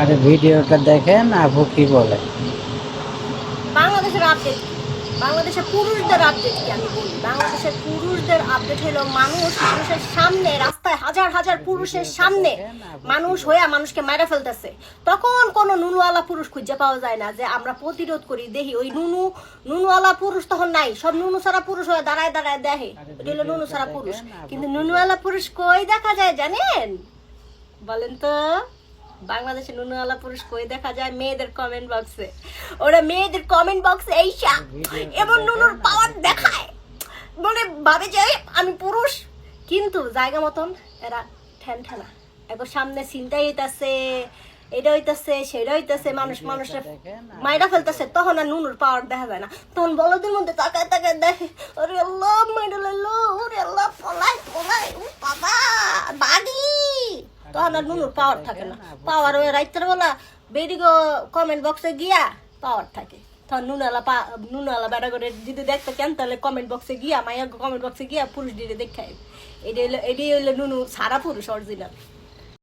আরে ভিডিওটা দেখেন আপু কি বলে। বাংলাদেশের আপডেট কি? বাংলাদেশের পুরুষদের আপডেট কি আমি বলি। বাংলাদেশের পুরুষদের আপডেট হলো মানুষের সামনে রাস্তায় হাজার হাজার পুরুষের সামনে মানুষ হইয়া মানুষকে মেরে ফেলতেছে। তখন কোনো নুনুওয়ালা পুরুষ খুঁজে পাওয়া যায় না যে আমরা প্রতিরোধ করি। দেখি ওই নুনুওয়ালা পুরুষ তখন নাই, সব নুনু ছাড়া পুরুষ হয়ে দাঁড়ায় দাঁড়ায় দেখে ওটা হলো নুনু ছাড়া পুরুষ। কিন্তু নুনুওয়ালা পুরুষ কই দেখা যায় জানেন? বলেন তো, বাংলাদেশে নুনুওয়ালা পুরুষ কই দেখা যায়? মেয়েদের কমেন্ট বক্সে। ওরা মেয়েদের কমেন্ট বক্সে এইসা এমন নুনুর পাওয়ার দেখায়, বলে ভাবে যে আমি পুরুষ, কিন্তু জায়গা মতন এরা ঠ্যান ঠেনা একবার সামনে চিন্তাই হইতাছে, এটা হইতাছে সেটা হইতাছে, মানুষের মাইরা ফেলতেছে, তখন আর নুনুর পাওয়ার দেখা যায় না। তখন বলদের মধ্যে তাকায় তাকায় দেখে ওরে আল্লাহ মাইরা লাইলো, ওরে আল্লাহ পলাই পলাই, ও বাবা বাড়ি, তখন আর নুনুর পাওয়ার থাকে না। পাওয়ার ওই রাইতের বেলা বেরিগো কমেন্ট বক্সে গিয়া পাওয়ার থাকে। তখন নুনালা বেড়া করে যদি দেখতে কেন তাহলে কমেন্ট বক্সে গিয়া মাইয়া কমেন্ট বক্সে গিয়া পুরুষ দিলে দেখায়। এটাই হইলো নুনু সারা পুরুষ অরিজিনাল।